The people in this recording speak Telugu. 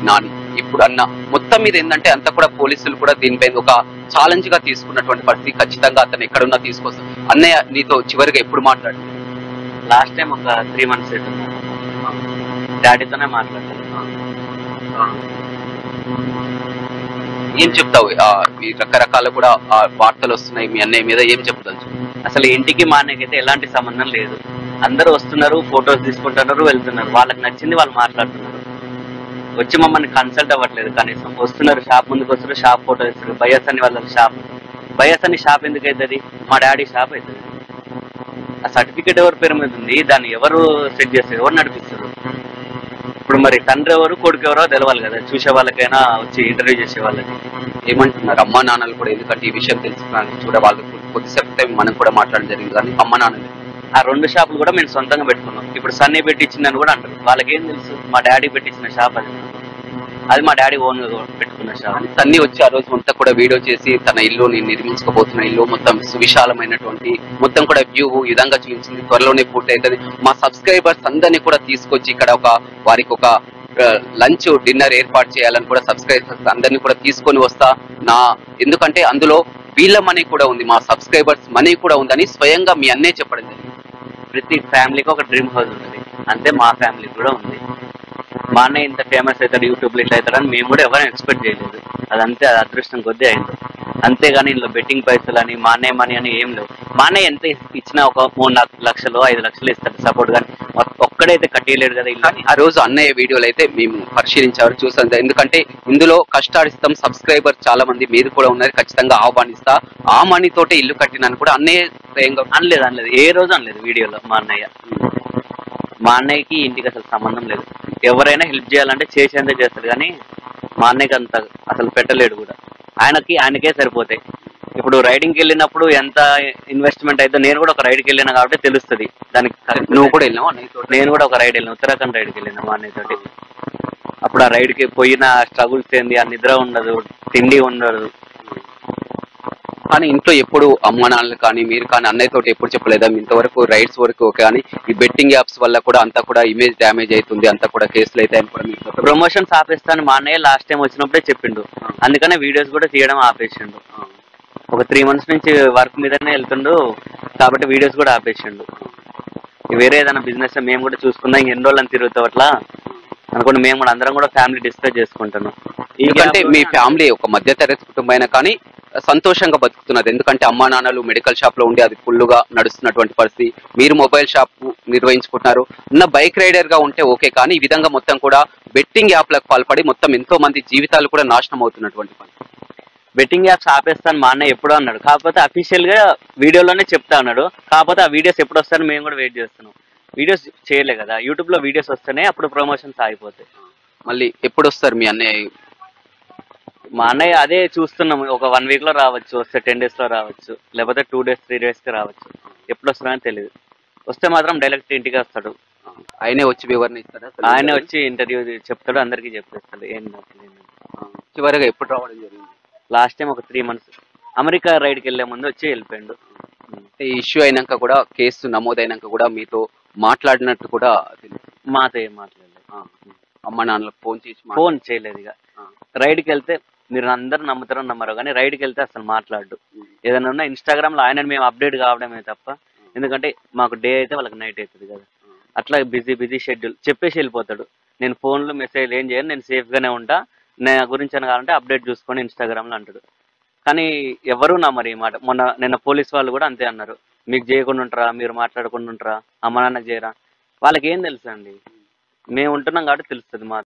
నాని ఇప్పుడు అన్న మొత్తం మీద ఏంటంటే అంతా కూడా పోలీసులు కూడా దీనిపైన ఒక ఛాలెంజ్ గా తీసుకున్నటువంటి పరిస్థితి. ఖచ్చితంగా అతను ఎక్కడున్నా తీసుకొస్తాం. అన్నయ్య నీతో చివరిగా ఎప్పుడు మాట్లాడు? లాస్ట్ టైం ఒక 3 months డాడీతోనే మాట్లాడతాను. ఏం చెప్తావు? ఈ రకరకాల కూడా వార్తలు వస్తున్నాయి మీ అన్నయ్య మీద, ఏం చెప్తావు? అసలు ఇంటికి మా అన్నయ్యకైతే ఎలాంటి సంబంధం లేదు. అందరూ వస్తున్నారు, ఫొటోస్ తీసుకుంటున్నారు, వెళ్తున్నారు. వాళ్ళకి నచ్చింది వాళ్ళు మాట్లాడుతున్నారు. వచ్చి మమ్మల్ని కన్సల్ట్ అవ్వట్లేదు. కనీసం వస్తున్నారు, షాప్ ముందుకు వస్తున్నారు, షాప్ ఫోటో ఇస్తారు. బయస్ అని వాళ్ళ షాప్, బయస్ అని షాప్ ఎందుకు అవుతుంది? మా డాడీ షాప్ అవుతుంది. ఆ సర్టిఫికేట్ ఎవరి పేరు మీద ఉంది? దాన్ని ఎవరు సెట్ చేస్తారు? ఎవరు నడిపిస్తారు? ఇప్పుడు మరి తండ్రి ఎవరు, కొడుకు ఎవరో తెలవాలి కదా, చూసే వాళ్ళకైనా, వచ్చి ఇంటర్వ్యూ చేసే వాళ్ళకి. ఏమంటున్నారు అమ్మా నాన్నలు కూడా? ఎందుకంటే ఈ విషయం తెలుసుకున్నాను చూడ వాళ్ళకి కొద్దిసేపు మనం కూడా మాట్లాడడం జరిగింది. కానీ అమ్మ నాన్నలు ఆ 2 షాపులు కూడా మేము సొంతంగా పెట్టుకున్నాం. ఇప్పుడు సన్నీ పెట్టించిందని కూడా అంటారు. వాళ్ళకి ఏం తెలుసు? మా డాడీ పెట్టించిన షాప్ అది మా డాడీ ఓన్ పెట్టుకున్న షాప్. సన్నీ వచ్చి ఆ రోజు అంతా కూడా వీడియో చేసి తన ఇల్లుని నిర్మించుకోబోతున్న ఇల్లు మొత్తం సువిశాలమైనటువంటి మొత్తం కూడా వ్యూ ఈ విధంగా చూపించింది. త్వరలోనే పూర్తి అవుతుంది. మా సబ్స్క్రైబర్స్ అందరినీ కూడా తీసుకొచ్చి ఇక్కడ వారికి ఒక లంచ్ డిన్నర్ ఏర్పాటు చేయాలని కూడా సబ్స్క్రైబర్స్ అందరినీ కూడా తీసుకొని వస్తా. ఎందుకంటే అందులో వీళ్ళ మనీ కూడా ఉంది, మా సబ్స్క్రైబర్స్ మనీ కూడా ఉందని స్వయంగా మీ అన్నే చెప్పడం జరిగింది. ప్రతి ఫ్యామిలీకి ఒక డ్రీమ్ హౌస్ ఉంటుంది, అంతే మా ఫ్యామిలీకి కూడా ఉంది. మా అన్నయ్య ఇంత ఫేమస్ అవుతాడు, యూట్యూబ్లో ఇట్లా అవుతాడని మేము కూడా ఎవరైనా ఎక్స్పెక్ట్ చేయలేదు. అదంతే, అది అదృష్టం కొద్దీ అయింది. అంతేగాని ఇందులో బెట్టింగ్ పైసలు అని, మా అన్నయ్య మనీ అని ఏం లేవు. మా అన్నయ్య ఎంత ఇచ్చినా ఒక 3 లక్షలు 5 లక్షలు ఇస్తాడు సపోర్ట్, కానీ ఒక్కడైతే కట్టేయలేడు కదా ఇల్లు. ఆ రోజు అన్నయ్య వీడియోలు అయితే మేము పరిశీలించారు, చూసాం. ఎందుకంటే ఇందులో కష్టాడిస్తాం సబ్స్క్రైబర్ చాలా మంది మీరు కూడా ఉన్నారు, ఖచ్చితంగా ఆహ్వానిస్తా, ఆ మనీ తోటే ఇల్లు కట్టినాను కూడా అన్నయ్య స్వయంగా అనలేదు. ఏ రోజు అనలేదు వీడియోలో. మా అన్నయ్యకి ఇంటికి అసలు సంబంధం లేదు. ఎవరైనా హెల్ప్ చేయాలంటే చేసేందే చేస్తాడు, కానీ మా అన్నయ్యకి అంత అసలు పెట్టలేడు కూడా. ఆయనకే సరిపోతాయి. ఇప్పుడు రైడింగ్కి వెళ్ళినప్పుడు ఎంత ఇన్వెస్ట్మెంట్ అయితే, నేను కూడా ఒక రైడ్కి వెళ్ళినా కాబట్టి తెలుస్తుంది దానికి. నువ్వు కూడా వెళ్ళినావు అన్నయ్యతో? నేను కూడా ఒక రైడ్ వెళ్ళిన, ఉత్తరాఖండ్ రైడ్కి వెళ్ళిన మా అన్నయ్యతోటి. అప్పుడు ఆ రైడ్కి పోయిన స్ట్రగుల్స్ ఏంది, ఆ నిద్ర ఉండదు, తిండి ఉండదు. కానీ ఇంట్లో ఎప్పుడు అమ్మ నాన్నలు కానీ మీరు కానీ అన్నయ్యతో ఎప్పుడు చెప్పలేదా ఇంతవరకు రైడ్స్ వరకు? కానీ ఈ బెట్టింగ్ యాప్స్ వల్ల కూడా అంతా కూడా ఇమేజ్ డ్యామేజ్ అవుతుంది, అంతా కూడా కేసులు అవుతాయని కూడా మీకు ప్రమోషన్స్ ఆపేస్తాను మా అన్నయ్య లాస్ట్ టైం వచ్చినప్పుడే చెప్పిండు. అందుకనే వీడియోస్ కూడా తీయడం ఆపేసిండు. ఒక 3 months నుంచి వర్క్ మీదనే వెళ్తుండు కాబట్టి వీడియోస్ కూడా ఆపేసిండు. వేరే ఏదైనా బిజినెస్ మేము కూడా చూసుకుందాం, ఎన్ని రోజులని తిరుగుతావు అట్లా అనుకోండి. మేము కూడా అందరం కూడా ఫ్యామిలీ డిస్కస్ చేసుకుంటాను. ఎందుకంటే మీ ఫ్యామిలీ ఒక మధ్యతరగతి కుటుంబం అయినా కానీ సంతోషంగా బతుకుతున్నది. ఎందుకంటే అమ్మా నాన్నలు మెడికల్ షాప్ లో ఉండి అది ఫుల్గా నడుస్తున్నటువంటి పరిస్థితి, మీరు మొబైల్ షాప్ నిర్వహించుకుంటున్నారు. బైక్ రైడర్ గా ఉంటే ఓకే, కానీ ఈ విధంగా మొత్తం కూడా బెట్టింగ్ యాప్లకు పాల్పడి మొత్తం ఎంతో మంది జీవితాలు కూడా నాశనం అవుతున్నటువంటి పని. బెట్టింగ్ యాప్స్ ఆపేస్తాను మా అన్నయ్య ఎప్పుడో అన్నాడు, కాకపోతే అఫీషియల్ గా వీడియోలోనే చెప్తా అన్నాడు. కాకపోతే ఆ వీడియోస్ ఎప్పుడు వస్తాయని మేము కూడా వెయిట్ చేస్తున్నాం. వీడియోస్ చేయలే కదా, యూట్యూబ్ లో వీడియోస్ వస్తేనే అప్పుడు ప్రమోషన్స్ ఆగిపోతాయి. మళ్ళీ ఎప్పుడు వస్తారు మీ అన్నయ్య? మా అన్నయ్య అదే చూస్తున్నాం, ఒక 1 week లో రావచ్చు, వస్తే 10 days లో రావచ్చు, లేకపోతే 2 days 3 days కి రావచ్చు. ఎప్పుడు వస్తారని తెలియదు. వస్తే మాత్రం డైరెక్ట్ ఇంటికి వస్తాడు. ఆయనే వచ్చి వివరణ ఇస్తాడు, ఆయనే వచ్చి ఇంటర్వ్యూ చెప్తాడు, అందరికీ చెప్పేస్తాడు ఏం. చివరిగా ఎప్పుడు రావడం జరిగింది? లాస్ట్ టైం ఒక 3 months అమెరికా రైడ్కి వెళ్ళే ముందు వచ్చి వెళ్ళిపోయాడు. ఈ ఇష్యూ అయినాక కూడా, కేసు నమోదైనాక కూడా మీతో మాట్లాడినట్టు కూడా తెలుసు? మాతో ఏం మాట్లాడలేదు. అమ్మ నాన్నలకు ఫోన్ చేయలేదు. ఇక రైడ్కి వెళ్తే మీరు అందరూ నమ్ముతారో నమ్మరో కానీ రైడ్కి వెళ్తే అసలు మాట్లాడు. ఏదైనా ఉన్నా ఇన్స్టాగ్రామ్లో ఆయనని మేము అప్డేట్ కావడమే తప్ప, ఎందుకంటే మాకు డే అయితే వాళ్ళకి నైట్ అవుతుంది కదా. అట్లా బిజీ షెడ్యూల్ చెప్పేసి వెళ్ళిపోతాడు. నేను ఫోన్లో మెసేజ్ ఏం చేయను, నేను సేఫ్గానే ఉంటా, నా గురించి అని కావాలంటే అప్డేట్ చూసుకొని ఇన్స్టాగ్రామ్లో అంటాడు. కానీ ఎవరు నమ్మరు ఈ మాట. నిన్న పోలీస్ వాళ్ళు కూడా అంతే అన్నారు, మీకు చేయకుండా ఉంటారా, మీరు మాట్లాడకుండా ఉంటారా, అమ్మ నాన్నకు చేయరా. వాళ్ళకి ఏం తెలుసు అండి, మేము ఉంటున్నాం కాబట్టి తెలుస్తుంది మా